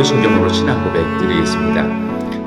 오늘도 성경으로 신앙 고백 드리겠습니다.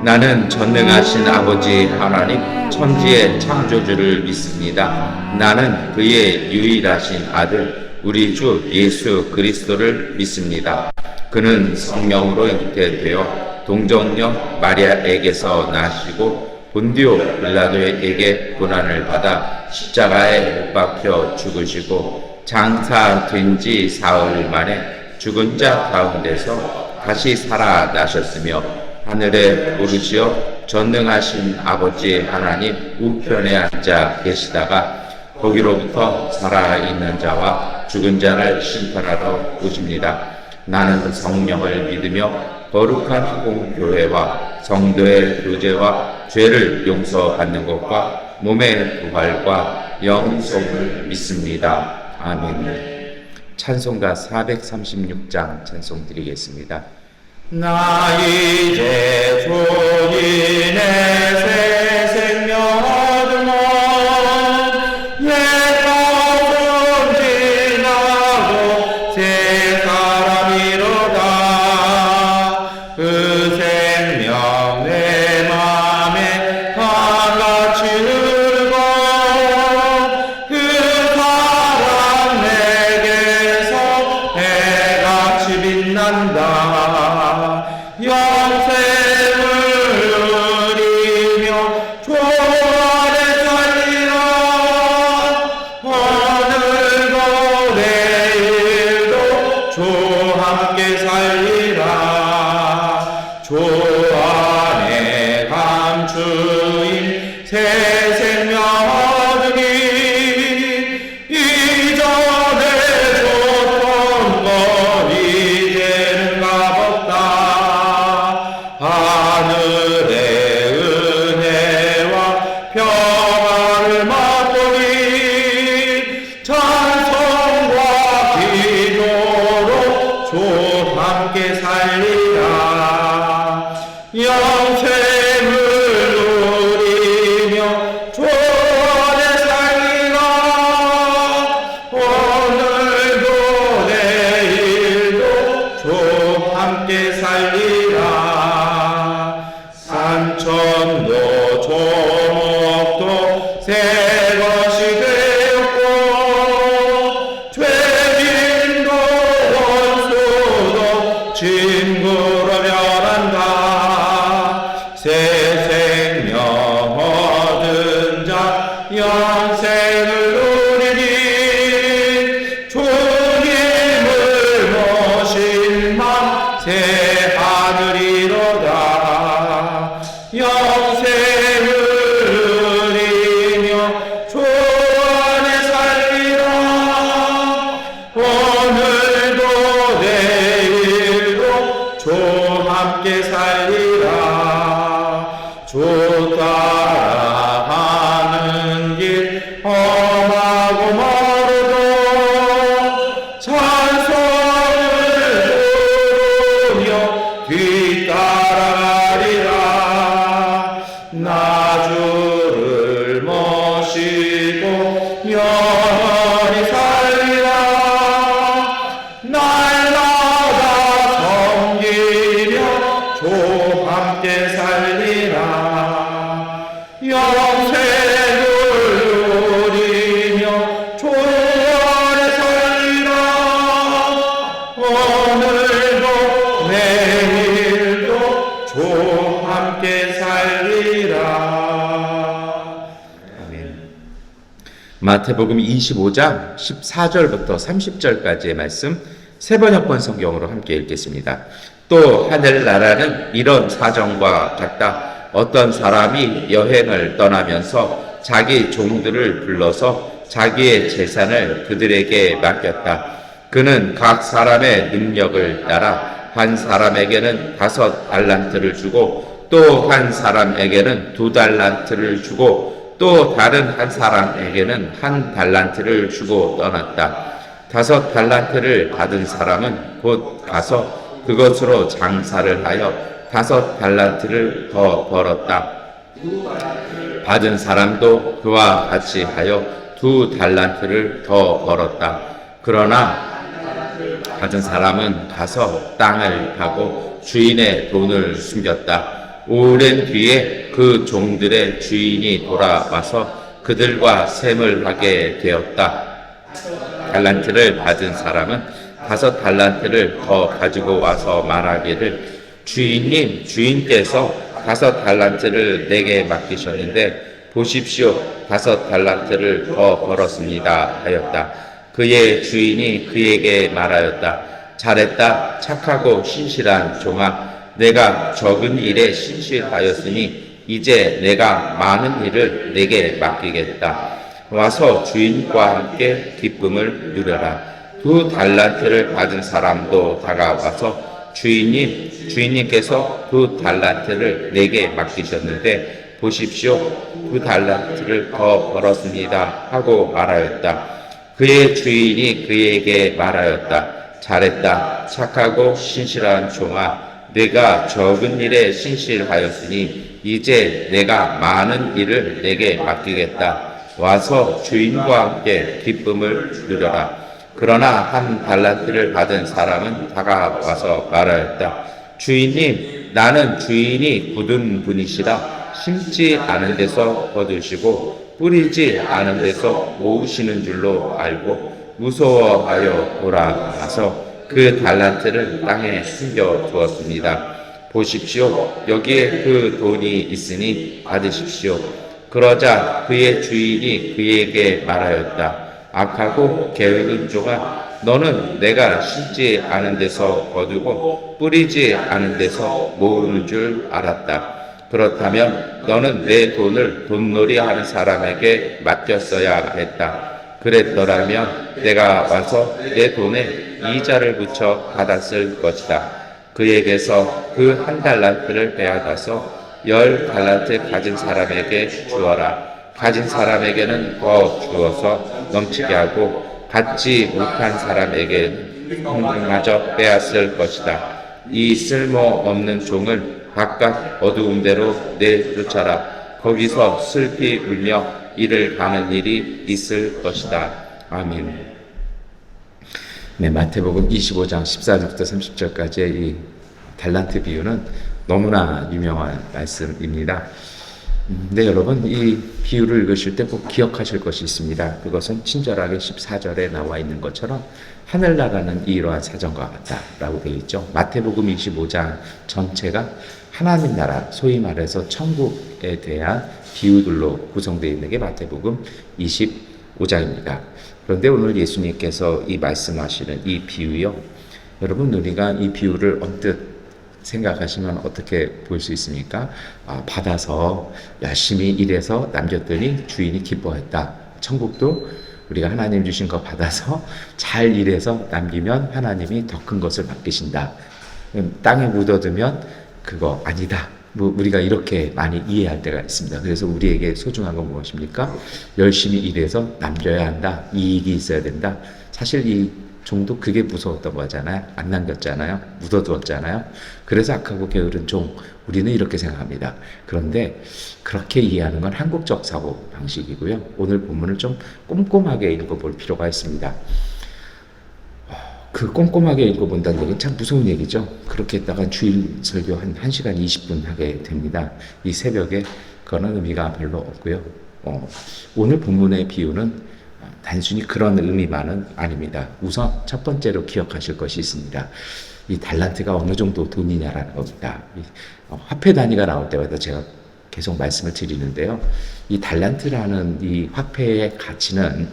나는 전능하신 아버지 하나님 천지의 창조주를 믿습니다. 나는 그의 유일하신 아들 우리 주 예수 그리스도를 믿습니다. 그는 성령으로 잉태되어 동정녀 마리아에게서 나시고 본디오 빌라도에게 고난을 받아 십자가에 못 박혀 죽으시고 장사된 지 사흘 만에 죽은 자 가운데서 다시 살아나셨으며 하늘에 오르시어 전능하신 아버지 하나님 우편에 앉아 계시다가 거기로부터 살아있는 자와 죽은 자를 심판하러 오십니다. 나는 성령을 믿으며 거룩한 공교회와 성도의 교제와 죄를 용서받는 것과 몸의 부활과 영생을 믿습니다. 아멘. 찬송가 436장 찬송 드리겠습니다. 나 이제 주님의 새 생명 얻으면 옛것은 지나고 새 사람이로다. 그 생명 내 맘에 다같이 흐르고 그 사랑 내게서 해같이 빛난다. 영생을 누리며 주 안에 살리라. 오늘도 내일도 주 함께 살리라. 주 안에 감추인 새 생명 얻으니 이전에 줬던 것 이제는 값없다. 하늘의 은혜와 평화를 맛보니 찬송과 기도로 주 함께 살리라. 영생을 누리며 주 안에 살리라. 오늘도 내일도 주 함께 살리라. 산천도 조목도 새 것이 되었고 죄인도 원수도 친구로 변한다. 새 생명 얻은 자 영생을 누리니 주님을 모신 맘 새 하늘이로다. 영생을 누리며 주 안에 살리라. 오늘도 내일도 주 함께 살리라. 주 따라가는 길 험하고 멀어도 찬송을 부르며 뒤따라가리라. 나 주를 모시고 영원히 살리라. 날마다 섬기며 주 함께 살리라. 영생을 누리며 주 안에 살리라. 오늘도 내일도 주 함께 살리라. 아멘. 마태복음 25장 14절부터 30절까지의 말씀 세 번역본 성경으로 함께 읽겠습니다. 또 하늘나라는 이런 사정과 같다. 어떤 사람이 여행을 떠나면서 자기 종들을 불러서 자기의 재산을 그들에게 맡겼다. 그는 각 사람의 능력을 따라 한 사람에게는 5 달란트를 주고 또 한 사람에게는 2 달란트를 주고 또 다른 한 사람에게는 1 달란트를 주고 떠났다. 5 달란트를 받은 사람은 곧 가서 그것으로 장사를 하여 5 달란트를 더 벌었다. 받은 사람도 그와 같이 하여 2 달란트를 더 벌었다. 그러나 받은 사람은 가서 땅을 파고 주인의 돈을 숨겼다. 오랜 뒤에 그 종들의 주인이 돌아와서 그들과 셈을 하게 되었다. 달란트를 받은 사람은 5달란트를 더 가지고 와서 말하기를 주인님, 주인께서 5달란트를 내게 맡기셨는데 보십시오, 5달란트를 더 벌었습니다 하였다. 그의 주인이 그에게 말하였다. 잘했다, 착하고 신실한 종아. 내가 적은 일에 신실하였으니 이제 내가 많은 일을 내게 맡기겠다. 와서 주인과 함께 기쁨을 누려라. 2달란트를 받은 사람도 다가와서 주인님, 주인님께서 2달란트를 내게 맡기셨는데 보십시오, 2달란트를 더 벌었습니다 하고 말하였다. 그의 주인이 그에게 말하였다. 잘했다, 착하고 신실한 종아. 내가 적은 일에 신실하였으니 이제 내가 많은 일을 내게 맡기겠다. 와서 주인과 함께 기쁨을 누려라. 그러나 1달란트를 받은 사람은 다가와서 말하였다. 주인님, 나는 주인이 굳은 분이시라 심지 않은 데서 거두시고 뿌리지 않은 데서 모으시는 줄로 알고 무서워하여 돌아와서 그 달란트를 땅에 숨겨 두었습니다. 보십시오, 여기에 그 돈이 있으니 받으십시오. 그러자 그의 주인이 그에게 말하였다. 악하고 게으른 종아, 너는 내가 심지 않은 데서 거두고 뿌리지 않은 데서 모으는 줄 알았다. 그렇다면 너는 내 돈을 돈놀이 하는 사람에게 맡겼어야 했다. 그랬더라면 내가 와서 내 돈에 이자를 붙여 받았을 것이다. 그에게서 그 1달란트를 빼앗아서 10달란트 가진 사람에게 주어라. 가진 사람에게는 더 주어서 넘치게 하고 갖지 못한 사람에게는 평등마저 빼앗을 것이다. 이 쓸모없는 종을 바깥 어두운 데로 내쫓아라. 거기서 슬피 울며 이를 가는 일이 있을 것이다. 아멘. 네, 마태복음 25장 14절부터 30절까지의 이 달란트 비유는 너무나 유명한 말씀입니다. 네, 여러분, 이 비유를 읽으실 때 꼭 기억하실 것이 있습니다. 그것은 친절하게 14절에 나와 있는 것처럼 하늘나라는 이러한 사정과 같다라고 되어 있죠. 마태복음 25장 전체가 하나님 나라, 소위 말해서 천국에 대한 비유들로 구성되어 있는 게 마태복음 25장입니다. 그런데 오늘 예수님께서 이 말씀하시는 이 비유요, 여러분, 우리가 이 비유를 언뜻 생각하시면 어떻게 볼 수 있습니까? 받아서 열심히 일해서 남겼더니 주인이 기뻐했다. 천국도 우리가 하나님 주신 거 받아서 잘 일해서 남기면 하나님이 더 큰 것을 맡기신다. 땅에 묻어두면 그거 아니다. 뭐 우리가 이렇게 많이 이해할 때가 있습니다. 그래서 우리에게 소중한 건 무엇입니까? 열심히 일해서 남겨야 한다. 이익이 있어야 된다. 사실 이 종도 그게 무서웠던 거잖아요. 안 남겼잖아요. 묻어두었잖아요. 그래서 악하고 게으른 종, 우리는 이렇게 생각합니다. 그런데 그렇게 이해하는 건 한국적 사고 방식이고요. 오늘 본문을 좀 꼼꼼하게 읽어볼 필요가 있습니다. 그 꼼꼼하게 읽어본다는 얘기는 참 무서운 얘기죠. 그렇게 했다가 주일 설교 한 1시간 20분 하게 됩니다. 이 새벽에 그거는 의미가 별로 없고요. 오늘 본문의 비유는 단순히 그런 의미만은 아닙니다. 우선 첫 번째로 기억하실 것이 있습니다. 이 달란트가 어느 정도 돈이냐라는 겁니다. 화폐 단위가 나올 때마다 제가 계속 말씀을 드리는데요. 이 달란트라는 이 화폐의 가치는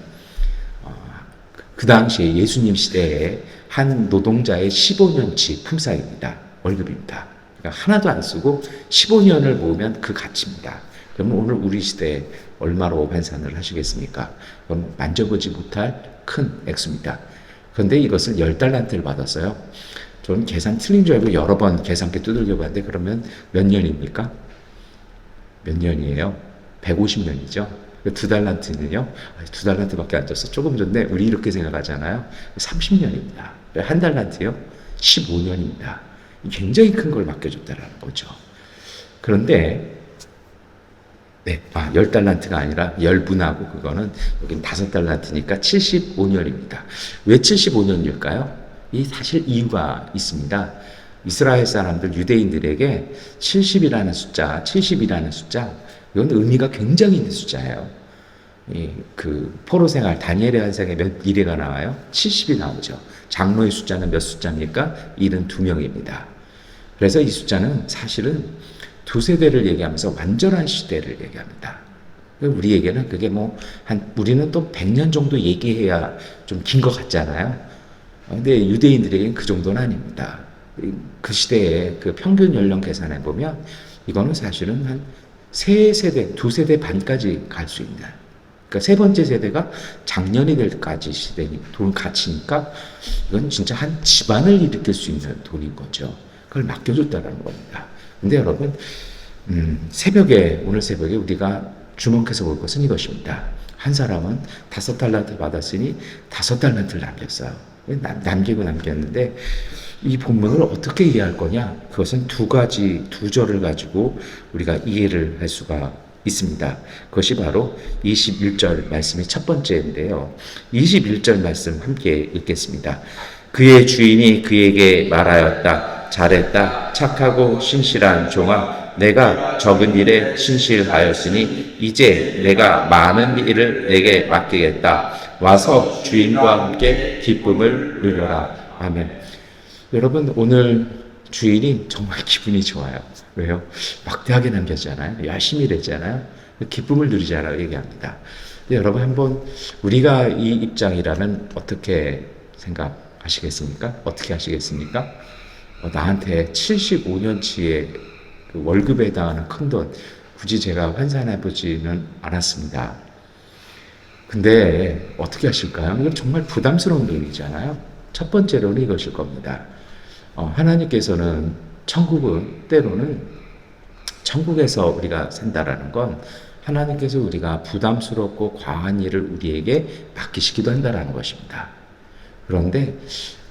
그 당시에 예수님 시대에 한 노동자의 15년치 품삯입니다. 월급입니다. 그러니까 하나도 안 쓰고 15년을 모으면 그 가치입니다. 그러면 오늘 우리 시대에 얼마로 환산을 하시겠습니까? 그럼 만져보지 못할 큰 액수입니다. 그런데 이것을 10달란트를 받았어요. 저는 계산 틀린 줄 알고 여러 번 계산기 두들겨 봤는데 그러면 몇 년입니까? 몇 년이에요? 150년이죠. 2달란트는요? 2달란트밖에 안 줬어. 조금 줬네. 우리 이렇게 생각하잖아요. 30년입니다. 한 달란트요? 15년입니다. 굉장히 큰 걸 맡겨줬다는 거죠. 그런데 네, 10달란트가 아니라 10분하고 그거는 여긴 5달란트니까 75년입니다. 왜 75년일까요? 이 사실 이유가 있습니다. 이스라엘 사람들, 유대인들에게 70이라는 숫자, 이건 의미가 굉장히 있는 숫자예요. 그 포로 생활, 다니엘의 한 생에 몇 이래가 나와요? 70이 나오죠. 장로의 숫자는 몇 숫자입니까? 72명입니다. 그래서 이 숫자는 사실은 두 세대를 얘기하면서 완전한 시대를 얘기합니다. 우리에게는 그게 우리는 또 100년 정도 얘기해야 좀 긴 것 같잖아요. 근데 유대인들에게는 그 정도는 아닙니다. 그 시대의 그 평균 연령 계산해 보면 이거는 사실은 한 세 세대, 두 세대 반까지 갈 수 있는. 그러니까 세 번째 세대가 장년이 될 까지 시대니 돈 가치니까 이건 진짜 한 집안을 일으킬 수 있는 돈인 거죠. 그걸 맡겨줬다는 겁니다. 근데 여러분, 오늘 새벽에 우리가 주목해서 볼 것은 이것입니다. 한 사람은 5달란트 받았으니 5달란트를 남겼어요. 남겼는데 이 본문을 어떻게 이해할 거냐? 그것은 두 절을 가지고 우리가 이해를 할 수가 있습니다. 그것이 바로 21절 말씀이 첫 번째인데요. 21절 말씀 함께 읽겠습니다. 그의 주인이 그에게 말하였다. 잘했다. 착하고 신실한 종아. 내가 적은 일에 신실하였으니 이제 내가 많은 일을 내게 맡기겠다. 와서 주인과 함께 기쁨을 누려라. 아멘. 여러분, 오늘 주인이 정말 기분이 좋아요. 왜요? 막대하게 남겼잖아요. 열심히 일했잖아요. 기쁨을 누리자라고 얘기합니다. 근데 여러분, 한번 우리가 이 입장이라면 어떻게 생각하시겠습니까? 어떻게 하시겠습니까? 나한테 75년치의 그 월급에 해당하는 큰 돈, 굳이 제가 환산해 보지는 않았습니다. 근데 어떻게 하실까요? 이건 정말 부담스러운 돈이잖아요. 첫 번째로는 이것일 겁니다. 하나님께서는 때로는 천국에서 우리가 산다라는 건 하나님께서 우리가 부담스럽고 과한 일을 우리에게 맡기시기도 한다라는 것입니다. 그런데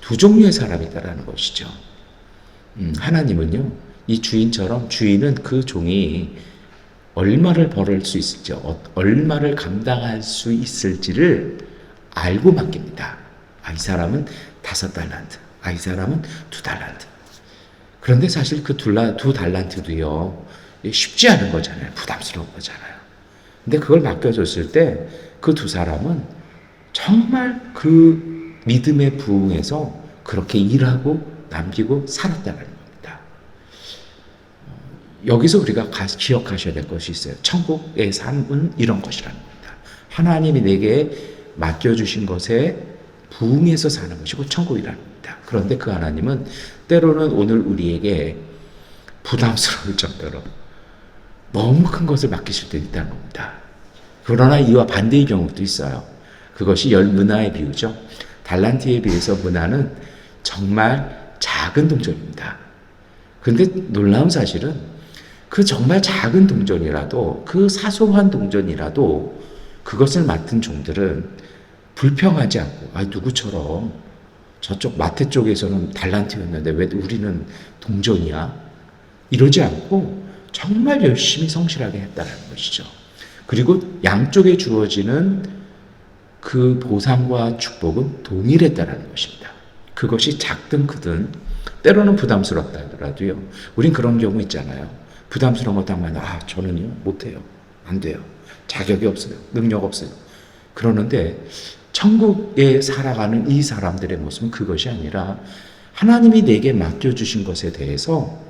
두 종류의 사람이 있다라는 것이죠. 하나님은요, 이 주인처럼 주인은 그 종이 얼마를 벌을 수 있을지, 얼마를 감당할 수 있을지를 알고 맡깁니다. 이 사람은 5달란트, 이 사람은 2달란트. 그런데 사실 그 두 달란트도요, 쉽지 않은 거잖아요. 부담스러운 거잖아요. 근데 그걸 맡겨줬을 때 그 두 사람은 정말 그 믿음에 부응해서 그렇게 일하고 남기고 살았다는 겁니다. 여기서 우리가 기억하셔야 될 것이 있어요. 천국의 삶은 이런 것이라는 겁니다. 하나님이 내게 맡겨주신 것에 부응해서 사는 것이고 천국이라는 겁니다. 그런데 그 하나님은 때로는 오늘 우리에게 부담스러울 정도로 너무 큰 것을 맡기실 때 있다는 겁니다. 그러나 이와 반대의 경우도 있어요. 그것이 문화의 비유죠. 달란트에 비해서 문화는 정말 작은 동전입니다. 그런데 놀라운 사실은 그 정말 작은 동전이라도, 그 사소한 동전이라도 그것을 맡은 종들은 불평하지 않고, 누구처럼 저쪽 마태 쪽에서는 달란트였는데 왜 우리는 동전이야? 이러지 않고 정말 열심히 성실하게 했다는 것이죠. 그리고 양쪽에 주어지는 그 보상과 축복은 동일했다는 것입니다. 그것이 작든 크든 때로는 부담스럽다 하더라도요. 우린 그런 경우 있잖아요. 부담스러운 거 딱 만나, 저는요 못해요. 안 돼요. 자격이 없어요. 능력 없어요. 그러는데 천국에 살아가는 이 사람들의 모습은 그것이 아니라 하나님이 내게 맡겨주신 것에 대해서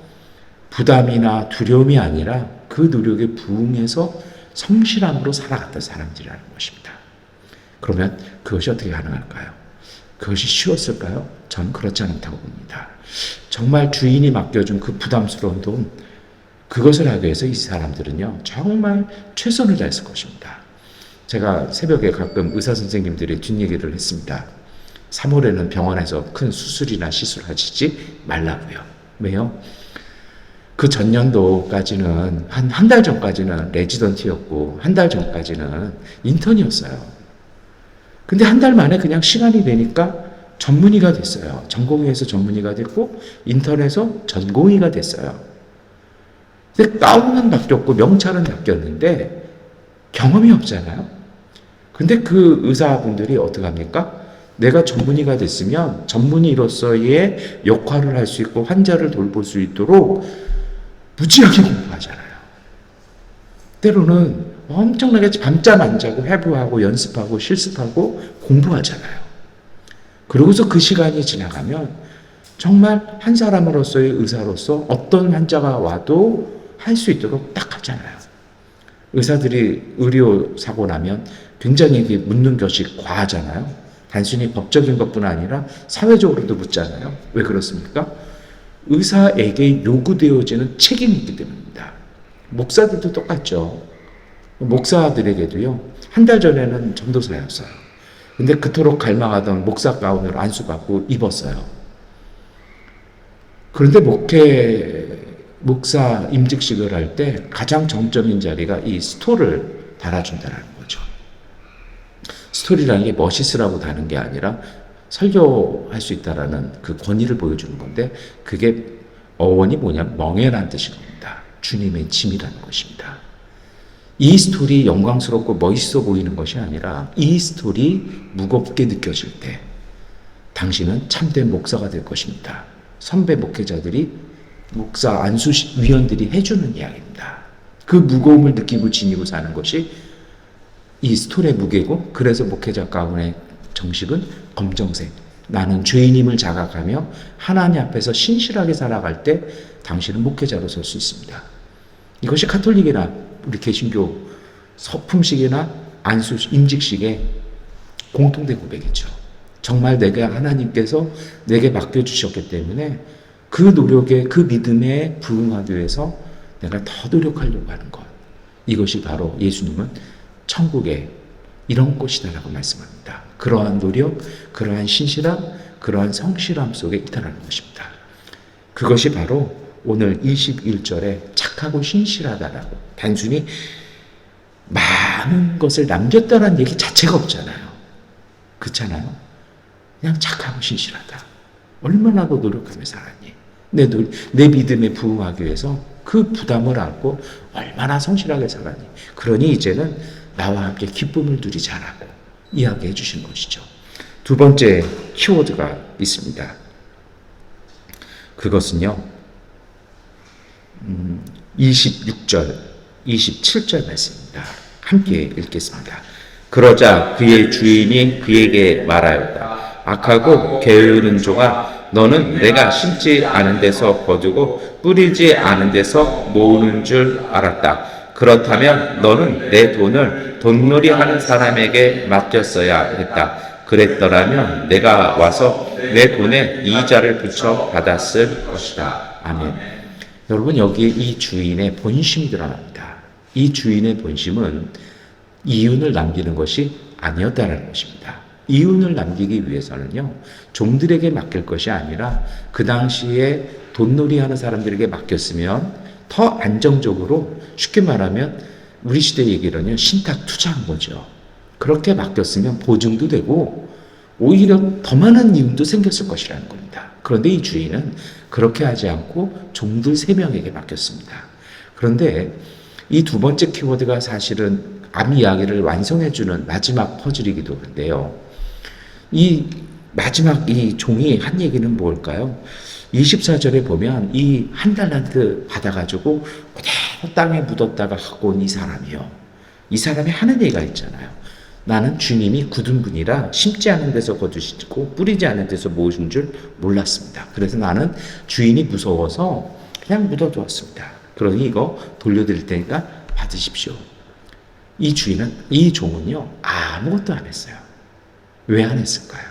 부담이나 두려움이 아니라 그 노력에 부응해서 성실함으로 살아갔던 사람들이라는 것입니다. 그러면 그것이 어떻게 가능할까요? 그것이 쉬웠을까요? 저는 그렇지 않다고 봅니다. 정말 주인이 맡겨준 그 부담스러운 돈, 그것을 하기 위해서 이 사람들은요, 정말 최선을 다했을 것입니다. 제가 새벽에 가끔 의사 선생님들이 뒷얘기를 했습니다. 3월에는 병원에서 큰 수술이나 시술하시지 말라고요. 왜요? 그 전년도까지는 한 달 전까지는 레지던트였고 한 달 전까지는 인턴이었어요. 근데 한 달 만에 그냥 시간이 되니까 전문의가 됐어요. 전공의에서 전문의가 됐고 인턴에서 전공의가 됐어요. 근데 가운은 바뀌었고 명찰은 바뀌었는데 경험이 없잖아요. 근데 그 의사분들이 어떻게 합니까? 내가 전문의가 됐으면 전문의로서의 역할을 할 수 있고 환자를 돌볼 수 있도록 무지하게 공부하잖아요. 때로는 엄청나게 밤잠 안 자고 해부하고 연습하고 실습하고 공부하잖아요. 그러고서 그 시간이 지나가면 정말 한 사람으로서의 의사로서 어떤 환자가 와도 할 수 있도록 딱 하잖아요. 의사들이 의료 사고 나면 굉장히 묻는 것이 과하잖아요. 단순히 법적인 것뿐 아니라 사회적으로도 묻잖아요. 왜 그렇습니까? 의사에게 요구되어지는 책임이 있기 때문입니다. 목사들도 똑같죠. 목사들에게도요, 한 달 전에는 전도사였어요. 근데 그토록 갈망하던 목사 가운을 안수받고 입었어요. 그런데 목사 임직식을 할 때 가장 정점인 자리가 이 스토를 달아준다는 거죠. 스토리라는 게 멋있으라고 다는 게 아니라 설교할 수 있다라는 그 권위를 보여주는 건데, 그게 어원이 뭐냐면 멍에라는 뜻인 겁니다. 주님의 짐이라는 것입니다. 이 스토리 영광스럽고 멋있어 보이는 것이 아니라 이 스토리 무겁게 느껴질 때 당신은 참된 목사가 될 것입니다. 선배 목회자들이 목사 안수위원들이 해주는 이야기입니다. 그 무거움을 느끼고 지니고 사는 것이 이 스토리의 무게고, 그래서 목회자 가운의 정식은 검정색. 나는 죄인임을 자각하며 하나님 앞에서 신실하게 살아갈 때 당신은 목회자로 설 수 있습니다. 이것이 가톨릭이나 우리 개신교 서품식이나 안수 임직식의 공통된 고백이죠. 정말 내가 하나님께서 내게 맡겨주셨기 때문에 그 노력에, 그 믿음에 부응하기 위해서 내가 더 노력하려고 하는 것. 이것이 바로 예수님은 천국에 이런 곳이다라고 말씀합니다. 그러한 노력, 그러한 신실함, 그러한 성실함 속에 있다는 것입니다. 그것이 바로 오늘 21절에 착하고 신실하다라고, 단순히 많은 것을 남겼다는 얘기 자체가 없잖아요. 그렇잖아요. 그냥 착하고 신실하다. 얼마나 더 노력하며 살았니? 내 믿음에 부응하기 위해서 그 부담을 안고 얼마나 성실하게 살았니? 그러니 이제는 나와 함께 기쁨을 누리자라고 이야기해 주시는 것이죠. 두 번째 키워드가 있습니다. 그것은요, 26절, 27절 말씀입니다. 함께 읽겠습니다. 그러자 그의 주인이 그에게 말하였다. 악하고 게으른 종아, 너는 내가 심지 않은 데서 거두고 뿌리지 않은 데서 모으는 줄 알았다. 그렇다면 너는 내 돈을 돈놀이하는 사람에게 맡겼어야 했다. 그랬더라면 내가 와서 내 돈에 이자를 붙여 받았을 것이다. 아멘. 여러분, 여기에 이 주인의 본심이 드러납니다. 이 주인의 본심은 이윤을 남기는 것이 아니었다는 것입니다. 이윤을 남기기 위해서는요, 종들에게 맡길 것이 아니라 그 당시에 돈놀이하는 사람들에게 맡겼으면 더 안정적으로, 쉽게 말하면 우리 시대 얘기로는 신탁 투자한 거죠. 그렇게 맡겼으면 보증도 되고 오히려 더 많은 이윤도 생겼을 것이라는 겁니다. 그런데 이 주인은 그렇게 하지 않고 종들 3명에게 맡겼습니다. 그런데 이 두 번째 키워드가 사실은 암 이야기를 완성해주는 마지막 퍼즐이기도 한데요. 이 마지막 이 종이 한 얘기는 뭘까요? 24절에 보면 이 한 달란트 받아가지고 그대로 땅에 묻었다가 갖고 온 이 사람이요. 이 사람이 하는 얘기가 있잖아요. 나는 주님이 굳은 분이라 심지 않은 데서 거두시고 뿌리지 않은 데서 모으신 줄 몰랐습니다. 그래서 나는 주인이 무서워서 그냥 묻어두었습니다. 그러니 이거 돌려드릴 테니까 받으십시오. 이 주인은, 이 종은요, 아무것도 안 했어요. 왜 안 했을까요?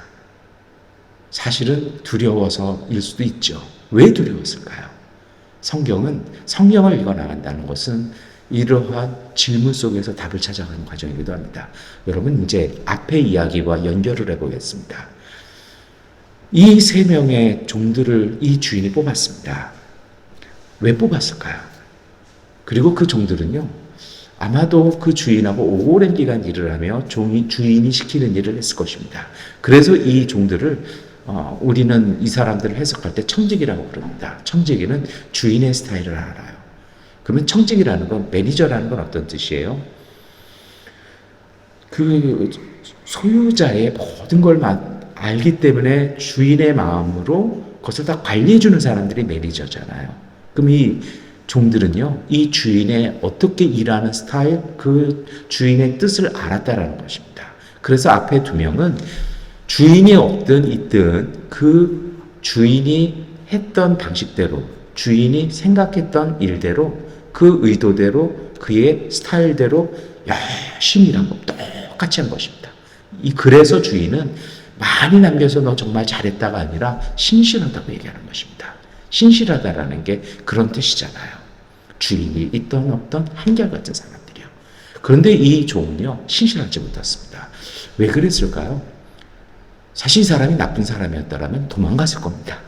사실은 두려워서일 수도 있죠. 왜 두려웠을까요? 성경을 읽어나간다는 것은 이러한 질문 속에서 답을 찾아가는 과정이기도 합니다. 여러분, 이제 앞의 이야기와 연결을 해보겠습니다. 이 3명의 종들을 이 주인이 뽑았습니다. 왜 뽑았을까요? 그리고 그 종들은요, 아마도 그 주인하고 오랜 기간 일을 하며 주인이 시키는 일을 했을 것입니다. 그래서 이 종들을 우리는 이 사람들을 해석할 때 청지기라고 부릅니다. 청지기는 주인의 스타일을 알아요. 그러면 청지기라는 건, 매니저라는 건 어떤 뜻이에요? 그 소유자의 모든 걸 알기 때문에 주인의 마음으로 그것을 다 관리해주는 사람들이 매니저잖아요. 그럼 이 종들은요, 이 주인의 어떻게 일하는 스타일, 그 주인의 뜻을 알았다라는 것입니다. 그래서 앞에 두 명은 주인이 없든 있든 그 주인이 했던 방식대로, 주인이 생각했던 일대로, 그 의도대로, 그의 스타일대로 열심히 일한 거 똑같이 한 것입니다. 그래서 주인은 많이 남겨서 너 정말 잘했다가 아니라 신실하다고 얘기하는 것입니다. 신실하다라는 게 그런 뜻이잖아요. 주인이 있던 없던 한결같은 사람들이요. 그런데 이 종은요, 신실하지 못했습니다. 왜 그랬을까요? 사실 이 사람이 나쁜 사람이었다면 도망갔을 겁니다.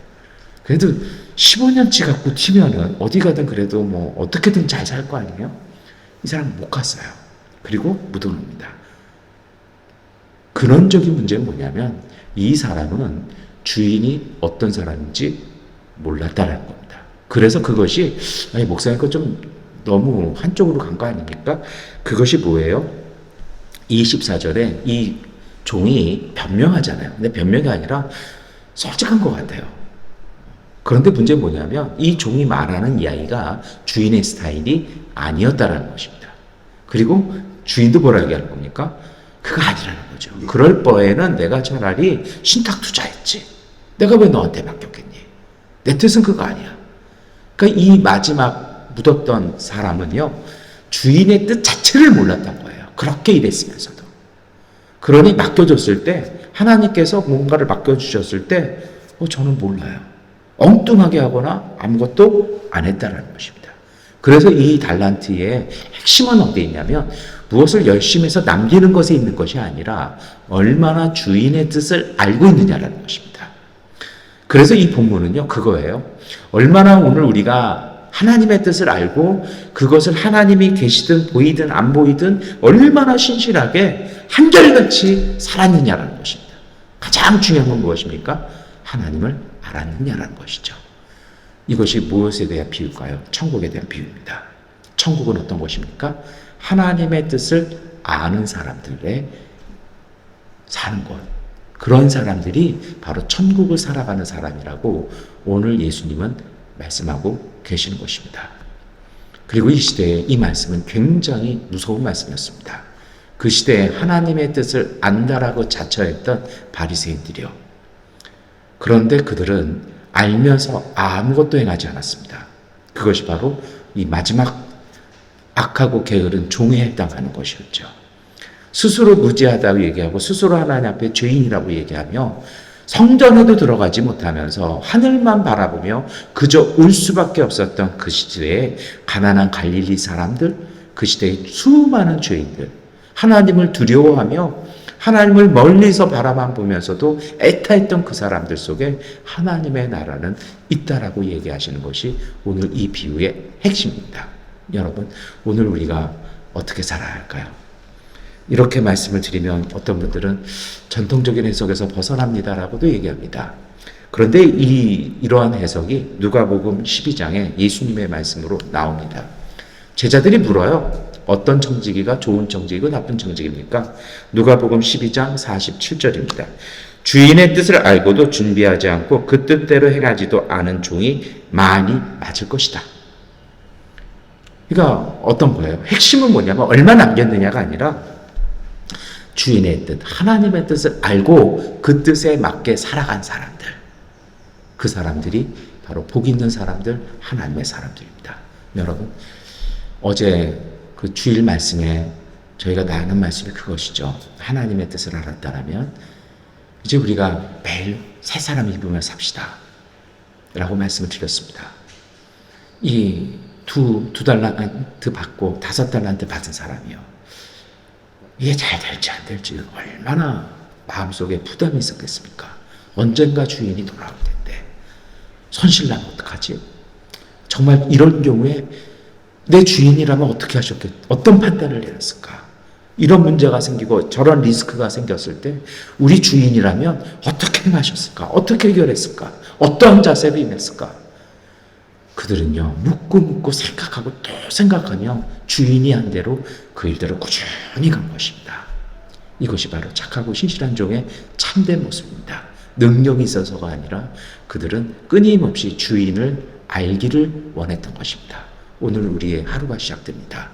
그래도 15년치 갖고 튀면은 어디 가든 그래도 뭐 어떻게든 잘 살 거 아니에요? 이 사람은 못 갔어요. 그리고 묻어놉니다. 근원적인 문제는 뭐냐면 이 사람은 주인이 어떤 사람인지 몰랐다라는 겁니다. 그래서 그것이 목사님 거 좀 너무 한쪽으로 간 거 아닙니까? 그것이 뭐예요? 24절에 이 종이 변명하잖아요. 근데 변명이 아니라 솔직한 것 같아요. 그런데 문제는 뭐냐면 이 종이 말하는 이야기가 주인의 스타일이 아니었다라는 것입니다. 그리고 주인도 뭐라 얘기하는 겁니까? 그거 아니라는 거죠. 그럴 바에는 내가 차라리 신탁 투자했지. 내가 왜 너한테 맡겼겠니? 내 뜻은 그거 아니야. 그러니까 이 마지막 묻었던 사람은요, 주인의 뜻 자체를 몰랐던 거예요. 그렇게 일했으면서도. 그러니 맡겨줬을 때, 하나님께서 뭔가를 맡겨주셨을 때, 저는 몰라요. 엉뚱하게 하거나 아무것도 안 했다라는 것입니다. 그래서 이 달란트의 핵심은 어디에 있냐면, 무엇을 열심히 해서 남기는 것에 있는 것이 아니라, 얼마나 주인의 뜻을 알고 있느냐라는 것입니다. 그래서 이 본문은요, 그거예요. 얼마나 오늘 우리가 하나님의 뜻을 알고 그것을 하나님이 계시든 보이든 안 보이든 얼마나 신실하게 한결같이 살았느냐라는 것입니다. 가장 중요한 건 무엇입니까? 하나님을 알았느냐라는 것이죠. 이것이 무엇에 대한 비유일까요? 천국에 대한 비유입니다. 천국은 어떤 것입니까? 하나님의 뜻을 아는 사람들의 사는 것. 그런 사람들이 바로 천국을 살아가는 사람이라고 오늘 예수님은 말씀하고 계시는 것입니다. 그리고 이 시대에 이 말씀은 굉장히 무서운 말씀이었습니다. 그 시대에 하나님의 뜻을 안다라고 자처했던 바리새인들이요. 그런데 그들은 알면서 아무것도 행하지 않았습니다. 그것이 바로 이 마지막 악하고 게으른 종에 해당하는 것이었죠. 스스로 무지하다고 얘기하고 스스로 하나님 앞에 죄인이라고 얘기하며 성전에도 들어가지 못하면서 하늘만 바라보며 그저 울 수밖에 없었던 그 시대에 가난한 갈릴리 사람들, 그 시대의 수많은 죄인들, 하나님을 두려워하며 하나님을 멀리서 바라만 보면서도 애타했던 그 사람들 속에 하나님의 나라는 있다라고 얘기하시는 것이 오늘 이 비유의 핵심입니다. 여러분, 오늘 우리가 어떻게 살아야 할까요? 이렇게 말씀을 드리면 어떤 분들은 전통적인 해석에서 벗어납니다라고도 얘기합니다. 그런데 이러한 해석이 누가복음 12장에 예수님의 말씀으로 나옵니다. 제자들이 물어요. 어떤 청지기가 좋은 청지기고 나쁜 청지기입니까? 누가복음 12장 47절입니다. 주인의 뜻을 알고도 준비하지 않고 그 뜻대로 행하지도 않은 종이 많이 맞을 것이다. 그러니까 어떤 거예요? 핵심은 뭐냐면 얼마 남겼느냐가 아니라 주인의 뜻, 하나님의 뜻을 알고 그 뜻에 맞게 살아간 사람들. 그 사람들이 바로 복 있는 사람들, 하나님의 사람들입니다. 여러분, 어제 그 주일 말씀에 저희가 나누는 말씀이 그것이죠. 하나님의 뜻을 알았다라면 이제 우리가 매일 새 사람 입으며 삽시다 라고 말씀을 드렸습니다. 이 두 달란트 받고 5달란트 받은 사람이요, 이게 잘 될지 안 될지 얼마나 마음속에 부담이 있었겠습니까? 언젠가 주인이 돌아올 텐데 손실나면 어떡하지? 정말 이런 경우에 내 주인이라면 어떻게 어떤 판단을 내렸을까? 이런 문제가 생기고 저런 리스크가 생겼을 때 우리 주인이라면 어떻게 행하셨을까? 어떻게 해결했을까? 어떠한 자세를 임했을까? 그들은요, 묻고 생각하고 또 생각하며 주인이 한 대로 그 일대로 꾸준히 간 것입니다. 이것이 바로 착하고 신실한 종의 참된 모습입니다. 능력이 있어서가 아니라 그들은 끊임없이 주인을 알기를 원했던 것입니다. 오늘 우리의 하루가 시작됩니다.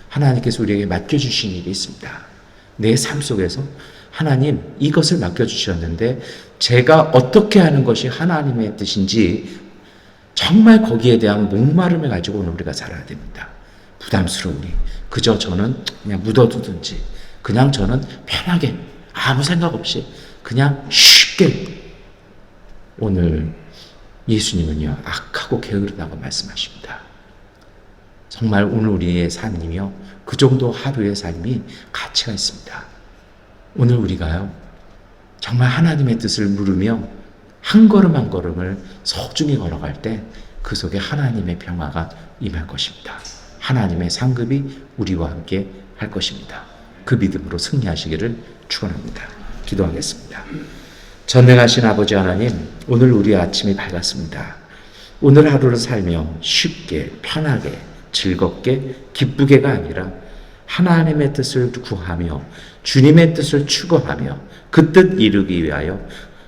하나님께서 우리에게 맡겨주신 일이 있습니다. 내 삶 속에서 하나님 이것을 맡겨주셨는데 제가 어떻게 하는 것이 하나님의 뜻인지 정말 거기에 대한 목마름을 가지고 오늘 우리가 살아야 됩니다. 부담스러우니 그저 저는 그냥 묻어두든지 그냥 저는 편하게 아무 생각 없이 그냥 쉽게 오늘 예수님은요 악하고 게으르다고 말씀하십니다. 정말 오늘 우리의 삶이며 그 정도 하루의 삶이 가치가 있습니다. 오늘 우리가요 정말 하나님의 뜻을 물으며 한 걸음 한 걸음을 소중히 걸어갈 때 그 속에 하나님의 평화가 임할 것입니다. 하나님의 상급이 우리와 함께 할 것입니다. 그 믿음으로 승리하시기를 축원합니다. 기도하겠습니다. 전능하신 아버지 하나님, 오늘 우리의 아침이 밝았습니다. 오늘 하루를 살며 쉽게 편하게 즐겁게 기쁘게가 아니라 하나님의 뜻을 구하며 주님의 뜻을 추구하며 그 뜻 이루기 위하여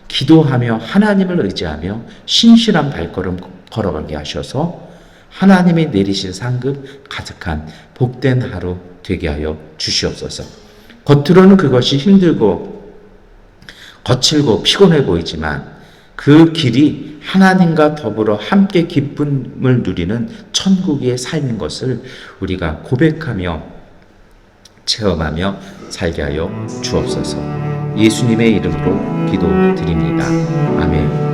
기도하며 하나님을 의지하며 신실한 발걸음 걸어가게 하셔서 하나님이 내리실 상급 가득한 복된 하루 되게 하여 주시옵소서. 겉으로는 그것이 힘들고 거칠고 피곤해 보이지만 그 길이 하나님과 더불어 함께 기쁨을 누리는 천국의 삶인 것을 우리가 고백하며 체험하며 살게 하여 주옵소서. 예수님의 이름으로 기도드립니다. 아멘.